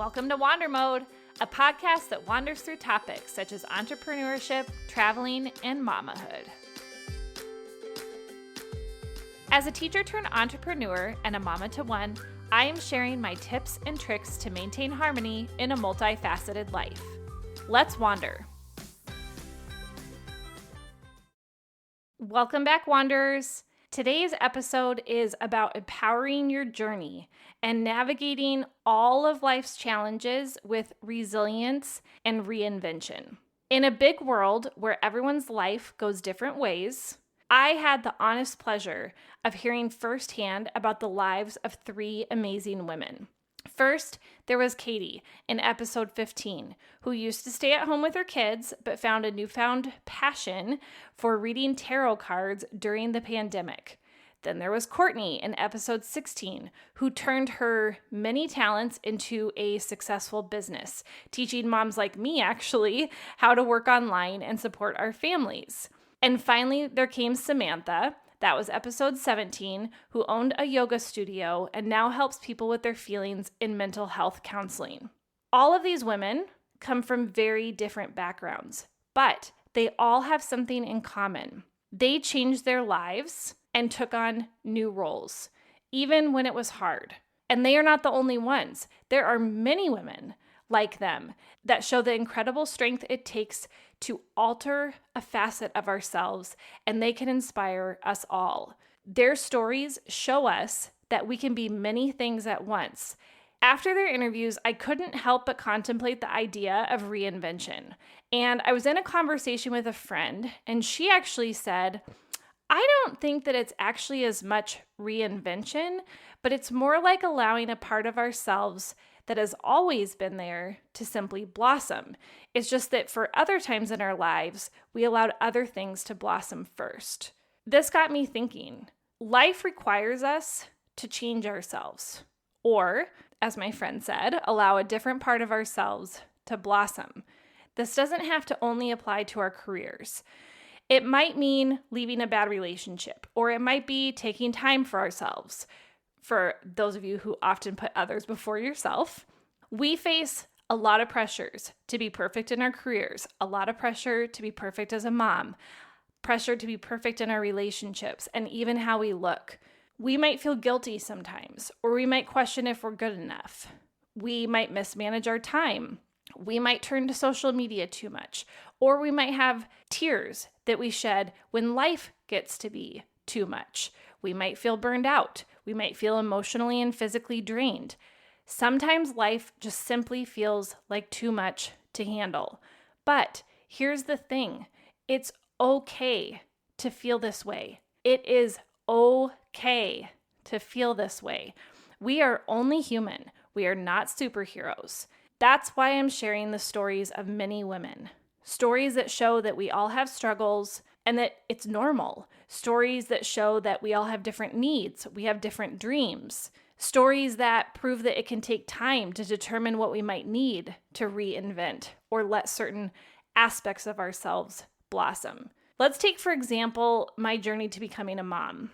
Welcome to Wander Mode, a podcast that wanders through topics such as entrepreneurship, traveling, and mamahood. As a teacher turned entrepreneur and a mama to one, I am sharing my tips and tricks to maintain harmony in a multifaceted life. Let's wander. Welcome back, Wanderers. Today's episode is about empowering your journey and navigating all of life's challenges with resilience and reinvention. In a big world where everyone's life goes different ways, I had the honest pleasure of hearing firsthand about the lives of three amazing women. First, there was Katie in episode 15, who used to stay at home with her kids, but found a newfound passion for reading tarot cards during the pandemic. Then there was Courtney in episode 16, who turned her many talents into a successful business, teaching moms like me, actually, how to work online and support our families. And finally, there came Samantha. That was episode 17, who owned a yoga studio and now helps people with their feelings in mental health counseling. All of these women come from very different backgrounds, but they all have something in common. They changed their lives and took on new roles, even when it was hard. And they are not the only ones. There are many women like them that show the incredible strength it takes to alter a facet of ourselves, and they can inspire us all. Their stories show us that we can be many things at once. After their interviews, I couldn't help but contemplate the idea of reinvention. And I was in a conversation with a friend, and she actually said, I don't think that it's actually as much reinvention, but it's more like allowing a part of ourselves that has always been there to simply blossom. It's just that for other times in our lives, we allowed other things to blossom first. This got me thinking, life requires us to change ourselves, or, as my friend said, allow a different part of ourselves to blossom. This doesn't have to only apply to our careers. It might mean leaving a bad relationship, or it might be taking time for ourselves. For those of you who often put others before yourself, we face a lot of pressures to be perfect in our careers, a lot of pressure to be perfect as a mom, pressure to be perfect in our relationships, and even how we look. We might feel guilty sometimes, or we might question if we're good enough. We might mismanage our time. We might turn to social media too much, or we might have tears that we shed when life gets to be too much. We might feel burned out. We might feel emotionally and physically drained. Sometimes life just simply feels like too much to handle. But here's the thing. It's okay to feel this way. It is okay to feel this way. We are only human. We are not superheroes. That's why I'm sharing the stories of many women. Stories that show that we all have struggles and that it's normal. Stories that show that we all have different needs. We have different dreams. Stories that prove that it can take time to determine what we might need to reinvent or let certain aspects of ourselves blossom. Let's take, for example, my journey to becoming a mom.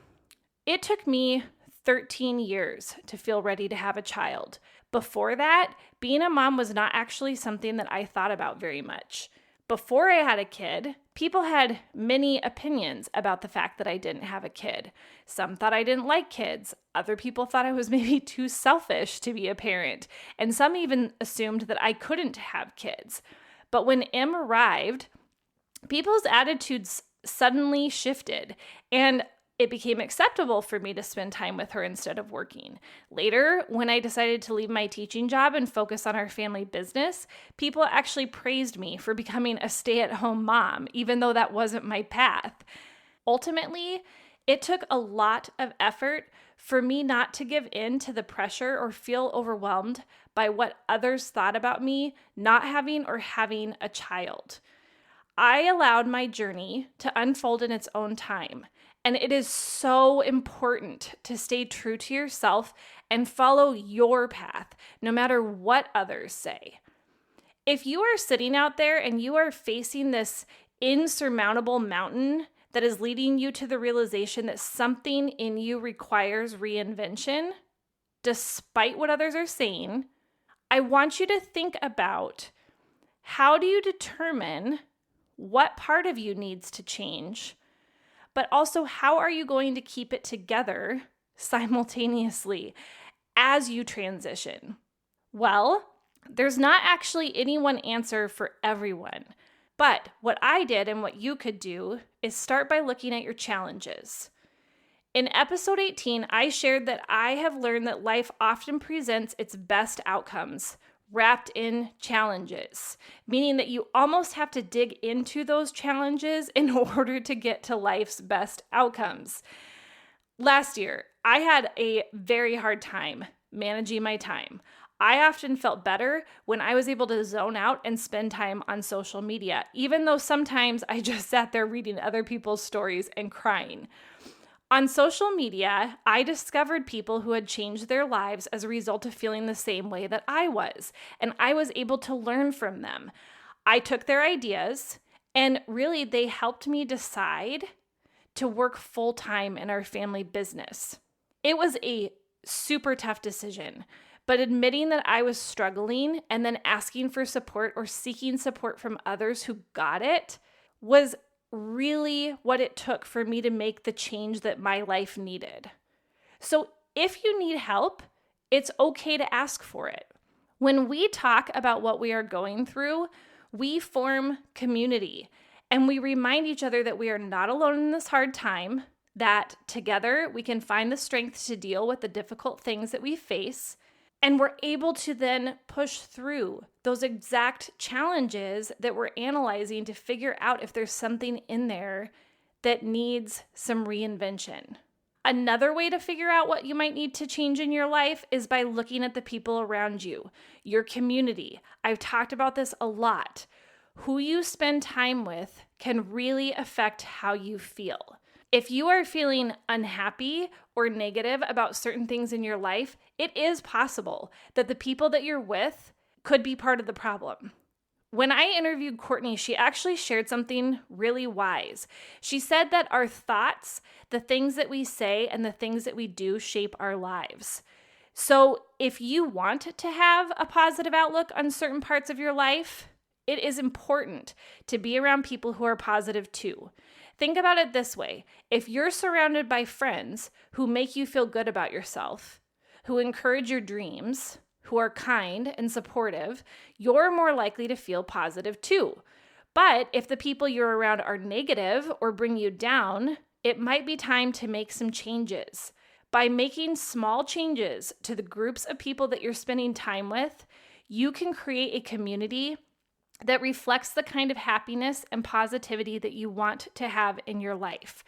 It took me 13 years to feel ready to have a child. Before that, being a mom was not actually something that I thought about very much. Before I had a kid, people had many opinions about the fact that I didn't have a kid. Some thought I didn't like kids. Other people thought I was maybe too selfish to be a parent. And some even assumed that I couldn't have kids. But when Em arrived, people's attitudes suddenly shifted, and it became acceptable for me to spend time with her instead of working. Later, when I decided to leave my teaching job and focus on our family business, people actually praised me for becoming a stay-at-home mom, even though that wasn't my path. Ultimately, it took a lot of effort for me not to give in to the pressure or feel overwhelmed by what others thought about me not having or having a child. I allowed my journey to unfold in its own time. And it is so important to stay true to yourself and follow your path, no matter what others say. If you are sitting out there and you are facing this insurmountable mountain that is leading you to the realization that something in you requires reinvention, despite what others are saying, I want you to think about, how do you determine what part of you needs to change, but also how are you going to keep it together simultaneously as you transition? Well, there's not actually any one answer for everyone. But what I did and what you could do is start by looking at your challenges. In episode 18, I shared that I have learned that life often presents its best outcomes wrapped in challenges, meaning that you almost have to dig into those challenges in order to get to life's best outcomes. Last year, I had a very hard time managing my time. I often felt better when I was able to zone out and spend time on social media, even though sometimes I just sat there reading other people's stories and crying. On social media, I discovered people who had changed their lives as a result of feeling the same way that I was, and I was able to learn from them. I took their ideas, and really they helped me decide to work full-time in our family business. It was a super tough decision, but admitting that I was struggling and then asking for support or seeking support from others who got it was really what it took for me to make the change that my life needed. So if you need help, it's okay to ask for it. When we talk about what we are going through, we form community and we remind each other that we are not alone in this hard time, that together we can find the strength to deal with the difficult things that we face. And we're able to then push through those exact challenges that we're analyzing to figure out if there's something in there that needs some reinvention. Another way to figure out what you might need to change in your life is by looking at the people around you, your community. I've talked about this a lot. Who you spend time with can really affect how you feel. If you are feeling unhappy or negative about certain things in your life, it is possible that the people that you're with could be part of the problem. When I interviewed Courtney, she actually shared something really wise. She said that our thoughts, the things that we say, and the things that we do shape our lives. So if you want to have a positive outlook on certain parts of your life, it is important to be around people who are positive too. Think about it this way. If you're surrounded by friends who make you feel good about yourself, who encourage your dreams, who are kind and supportive, you're more likely to feel positive too. But if the people you're around are negative or bring you down, it might be time to make some changes. By making small changes to the groups of people that you're spending time with, you can create a community that reflects the kind of happiness and positivity that you want to have in your life.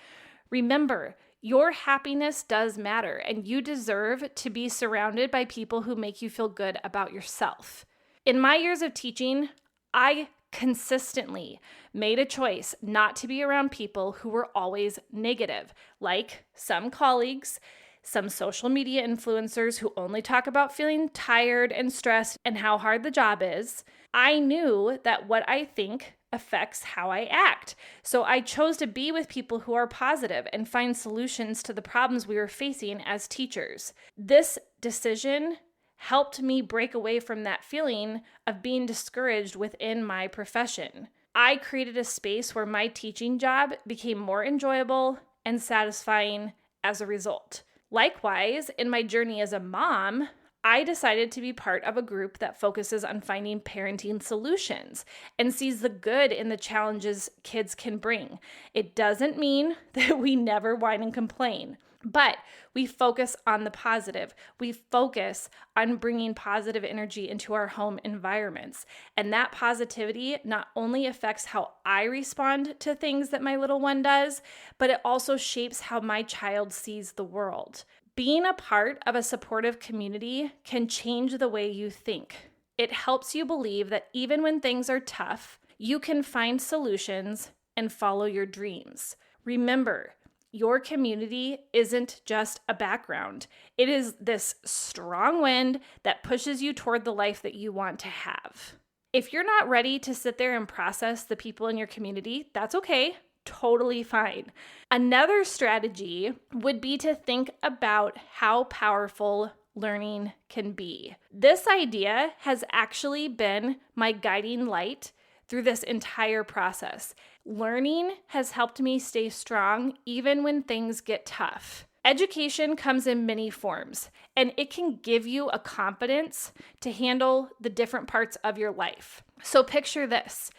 Remember, your happiness does matter, and you deserve to be surrounded by people who make you feel good about yourself. In my years of teaching, I consistently made a choice not to be around people who were always negative, like some colleagues, some social media influencers who only talk about feeling tired and stressed and how hard the job is. I knew that what I think affects how I act. So I chose to be with people who are positive and find solutions to the problems we were facing as teachers. This decision helped me break away from that feeling of being discouraged within my profession. I created a space where my teaching job became more enjoyable and satisfying as a result. Likewise, in my journey as a mom, I decided to be part of a group that focuses on finding parenting solutions and sees the good in the challenges kids can bring. It doesn't mean that we never whine and complain, but we focus on the positive. We focus on bringing positive energy into our home environments. And that positivity not only affects how I respond to things that my little one does, but it also shapes how my child sees the world. Being a part of a supportive community can change the way you think. It helps you believe that even when things are tough, you can find solutions and follow your dreams. Remember, your community isn't just a background. It is this strong wind that pushes you toward the life that you want to have. If you're not ready to sit there and process the people in your community, that's okay. Totally fine. Another strategy would be to think about how powerful learning can be. This idea has actually been my guiding light through this entire process. Learning has helped me stay strong even when things get tough. Education comes in many forms, and it can give you a confidence to handle the different parts of your life. So picture this.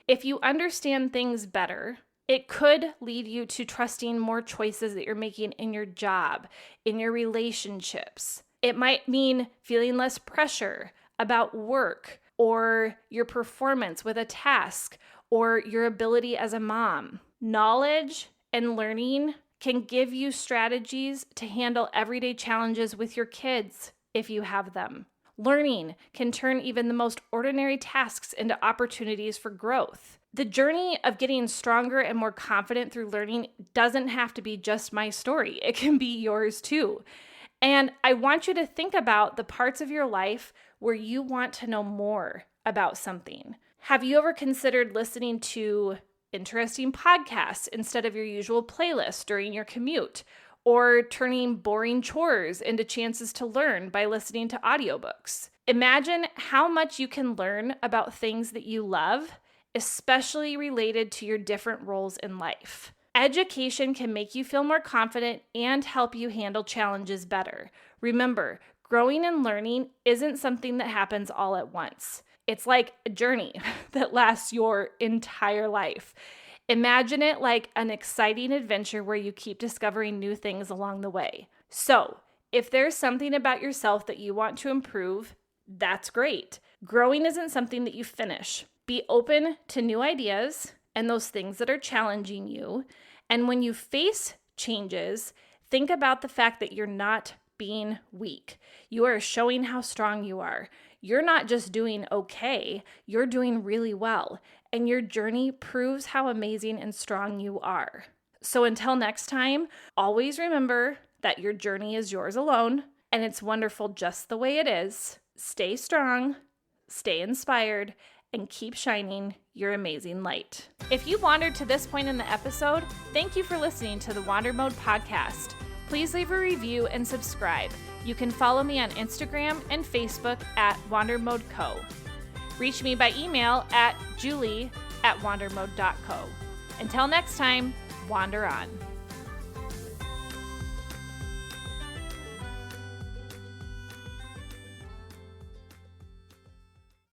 If you understand things better, it could lead you to trusting more choices that you're making in your job, in your relationships. It might mean feeling less pressure about work or your performance with a task or your ability as a mom. Knowledge and learning can give you strategies to handle everyday challenges with your kids if you have them. Learning can turn even the most ordinary tasks into opportunities for growth. The journey of getting stronger and more confident through learning doesn't have to be just my story. It can be yours too. And I want you to think about the parts of your life where you want to know more about something. Have you ever considered listening to interesting podcasts instead of your usual playlist during your commute? Or turning boring chores into chances to learn by listening to audiobooks? Imagine how much you can learn about things that you love, especially related to your different roles in life. Education can make you feel more confident and help you handle challenges better. Remember, growing and learning isn't something that happens all at once. It's like a journey that lasts your entire life. Imagine it like an exciting adventure where you keep discovering new things along the way. So, if there's something about yourself that you want to improve, that's great. Growing isn't something that you finish. Be open to new ideas and those things that are challenging you. And when you face changes, think about the fact that you're not being weak. You are showing how strong you are. You're not just doing okay, you're doing really well. And your journey proves how amazing and strong you are. So until next time, always remember that your journey is yours alone, and it's wonderful just the way it is. Stay strong, stay inspired, and keep shining your amazing light. If you wandered to this point in the episode, thank you for listening to the Wander Mode podcast. Please leave a review and subscribe. You can follow me on Instagram and Facebook at WanderModeCo. Reach me by email at julie@wandermode.co. Until next time, wander on.